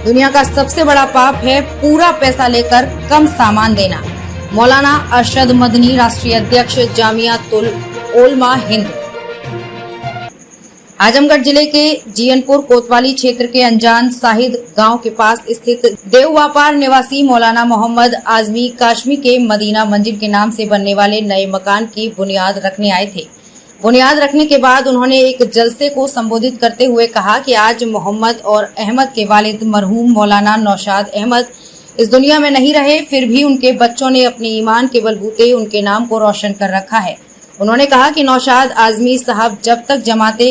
दुनिया का सबसे बड़ा पाप है पूरा पैसा लेकर कम सामान देना। मौलाना अरशद मदनी, राष्ट्रीय अध्यक्ष जामियातुल उलमा हिंद। आजमगढ़ जिले के जियनपुर कोतवाली क्षेत्र के अनजान साहिद गांव के पास स्थित देववापार निवासी मौलाना मोहम्मद आजमी काश्मी के मदीना मंजिल के नाम से बनने वाले नए मकान की बुनियाद रखने आए थे। बुनियाद रखने के बाद उन्होंने एक जलसे को संबोधित करते हुए कहा कि आज मोहम्मद और अहमद के वालिद मरहूम मौलाना नौशाद अहमद इस दुनिया में नहीं रहे, फिर भी उनके बच्चों ने अपने ईमान के बलबूते उनके नाम को रोशन कर रखा है। उन्होंने कहा कि नौशाद आजमी साहब जब तक जमाते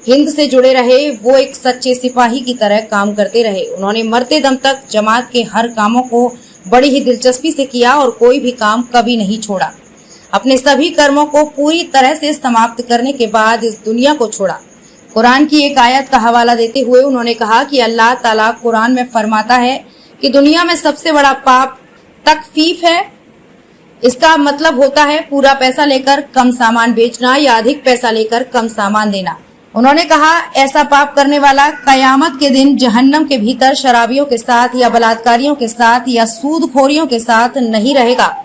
हिंद से जुड़े रहे वो एक सच्चे सिपाही की तरह काम करते रहे। उन्होंने मरते दम तक जमात के हर कामों को बड़ी ही दिलचस्पी से किया और कोई भी काम कभी नहीं छोड़ा। अपने सभी कर्मों को पूरी तरह से समाप्त करने के बाद इस दुनिया को छोड़ा। कुरान की एक आयत का हवाला देते हुए उन्होंने कहा कि अल्लाह ताला कुरान में फरमाता है कि दुनिया में सबसे बड़ा पाप तकफीफ है। इसका मतलब होता है पूरा पैसा लेकर कम सामान बेचना या अधिक पैसा लेकर कम सामान देना। उन्होंने कहा ऐसा पाप करने वाला कयामत के दिन जहन्नम के भीतर शराबियों के साथ या बलात्कारियों के साथ या सूदखोरियों के साथ नहीं रहेगा,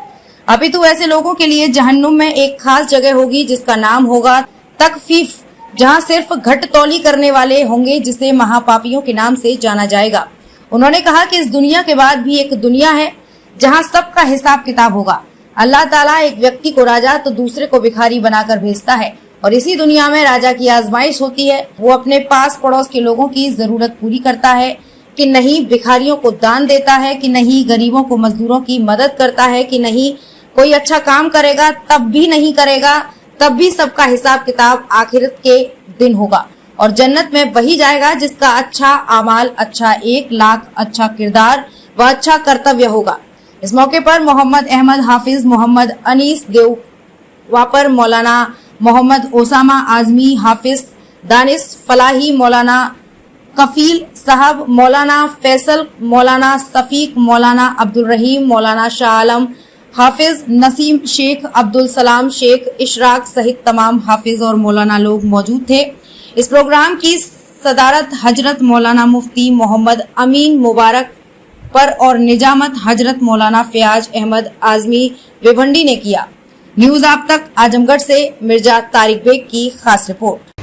अपितु ऐसे लोगों के लिए जहन्नुम में एक खास जगह होगी जिसका नाम होगा तकफीफ, जहां सिर्फ घटतौली करने वाले होंगे, जिसे महापापियों के नाम से जाना जाएगा। उन्होंने कहा कि इस दुनिया के बाद भी एक दुनिया है जहां सबका हिसाब किताब होगा। अल्लाह ताला एक व्यक्ति को राजा तो दूसरे को भिखारी बनाकर भेजता है और इसी दुनिया में राजा की आजमाइश होती है। वो अपने पास पड़ोस के लोगों की जरूरत पूरी करता है कि नहीं, भिखारियों को दान देता है कि नहीं, गरीबों को मजदूरों की मदद करता है कि नहीं, कोई अच्छा काम करेगा तब भी नहीं करेगा, तब भी सबका हिसाब किताब आखिरत के दिन होगा और जन्नत में वही जाएगा जिसका अच्छा अमाल, अच्छा 1 लाख, अच्छा किरदार व अच्छा कर्तव्य होगा। इस मौके पर मोहम्मद अहमद हाफिज, मोहम्मद अनीस देववापर, मौलाना मोहम्मद ओसामा आजमी हाफिज, दानिश फलाही, मौलाना कफील साहब, मौलाना फैसल, मौलाना सफीक, मौलाना अब्दुल रहीम, मौलाना शाह आलम हाफिज, नसीम शेख, अब्दुल सलाम शेख, इशराक सहित तमाम हाफिज और मौलाना लोग मौजूद थे। इस प्रोग्राम की सदारत हजरत मौलाना मुफ्ती मोहम्मद अमीन मुबारक पर और निजामत हजरत मौलाना फयाज अहमद आजमी भिवंडी ने किया। न्यूज आप तक आजमगढ़ से मिर्जा तारिक बेग की खास रिपोर्ट।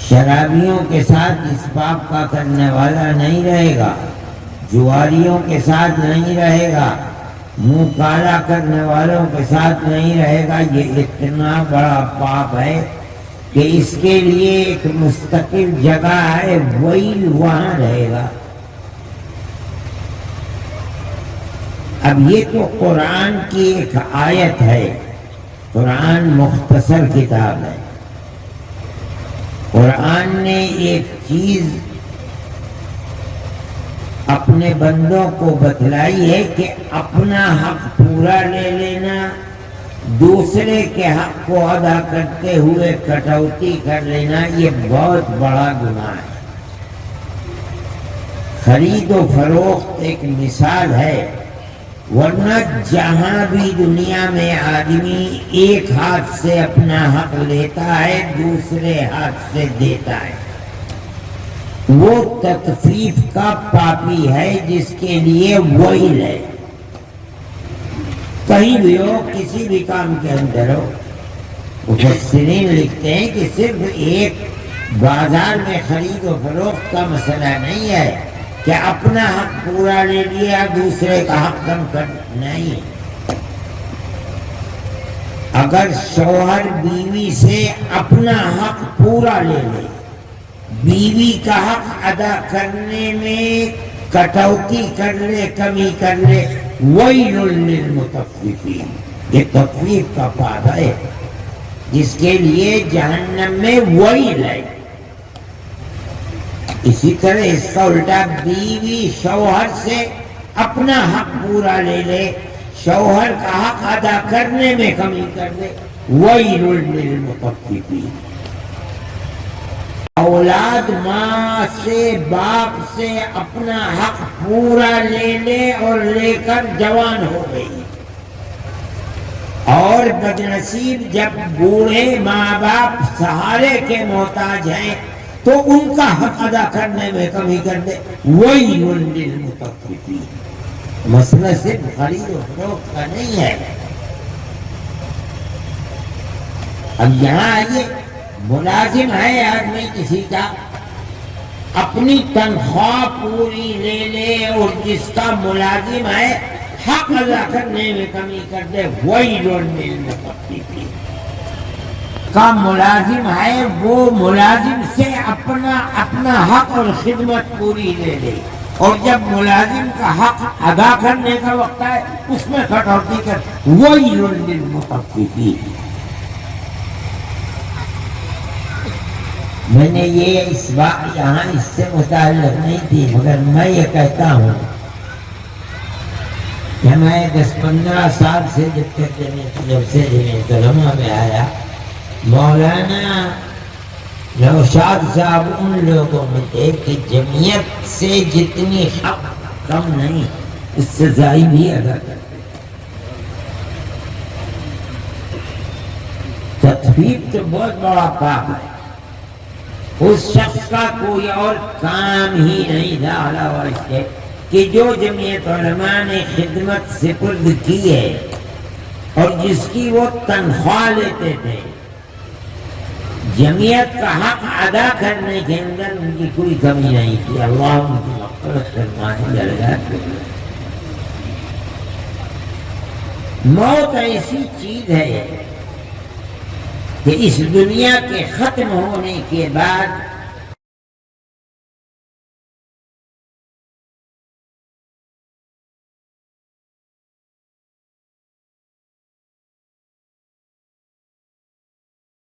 शराबियों के साथ इस पाप का करने वाला नहीं रहेगा, जुआरियों के साथ नहीं रहेगा, मुंह काला करने वालों के साथ नहीं रहेगा। ये इतना बड़ा पाप है कि इसके लिए एक मुस्तकिल जगह है, वही वहां रहेगा। अब ये तो कुरान की एक आयत है, कुरान मुख्तसर किताब है। कुरान ने एक चीज अपने बंदों को बतलाई है कि अपना हक पूरा ले लेना, दूसरे के हक को अदा करते हुए कटौती कर लेना, ये बहुत बड़ा गुनाह है। खरीद और फरोख्त एक मिसाल है, वरना जहां भी दुनिया में आदमी एक हाथ से अपना हक लेता है, दूसरे हाथ से देता है, वो तकफीफ का पापी है, जिसके लिए वही है। कहीं भी हो, किसी भी काम के अंदर हो, मुफस्सिरीन लिखते हैं कि सिर्फ एक बाजार में खरीद और फरोख्त का मसला नहीं है कि अपना हक पूरा ले लिया, दूसरे का हक कम कर नहीं। अगर शौहर बीवी से अपना हक पूरा ले ले, बीवी का हक अदा करने में कटौती कर ले, कमी कर ले, वैलुल लिलमुतफ्फिफीन, ये तकफीफ का पाप है, जिसके लिए जहन्नम में वैल है। इसी तरह इसका उल्टा, बीवी शौहर से अपना हक पूरा ले ले, शौहर का हक अदा करने में कमी कर दे, वैलुल लिलमुतफ्फिफीन। औलाद माँ से, बाप से अपना हक पूरा ले ले और लेकर जवान हो गई, और बदनसीब जब बूढ़े माँ बाप सहारे के मोहताज हैं تو ان کا حق ادا کرنے میں کمی کر دے. وَيْلٌ لِّلْمُطَفِّفِينَ. مسئلہ صرف خرید و فروخت کا نہیں ہے. اب یہاں آئیے, ملازم ہے آدمی کسی کا, اپنی تنخواہ پوری لے لے اور جس کا ملازم ہے حق ادا کرنے میں کمی کر دے. وَيْلٌ لِّلْمُطَفِّفِينَ. کا ملازم ہے وہ ملازم سے اپنا حق اور خدمت پوری لے لے, اور جب ملازم کا حق ادا کرنے کا وقت ہے اس میں کٹوتی کر. وَيْلٌ لِّلْمُطَفِّفِينَ. میں نے یہ اس بات یہاں اس سے متعلق نہیں تھی, مگر میں یہ کہتا ہوں کہ میں 10-15 سال سے جب سے جمعیت علماء میں آیا, مولانا نوشاد صاحب ان لوگوں میں تھے کہ جمعیت سے جتنی حق کم نہیں اس سے زائد بھی ادا کرتے. تطفیف تو بہت بڑا پاپ ہے. اس شخص کا کوئی اور کام ہی نہیں تھا علاوہ اس کے کہ جو جمعیت علماء نے خدمت سپرد کی ہے اور جس کی وہ تنخواہ لیتے تھے, جمعیت کا حق ادا کرنے کے اندر ان کی کوئی کمی نہیں تھی. اللہ ان کی مغفرت فرمائے درجات. موت ایسی چیز ہے کہ اس دنیا کے ختم ہونے کے بعد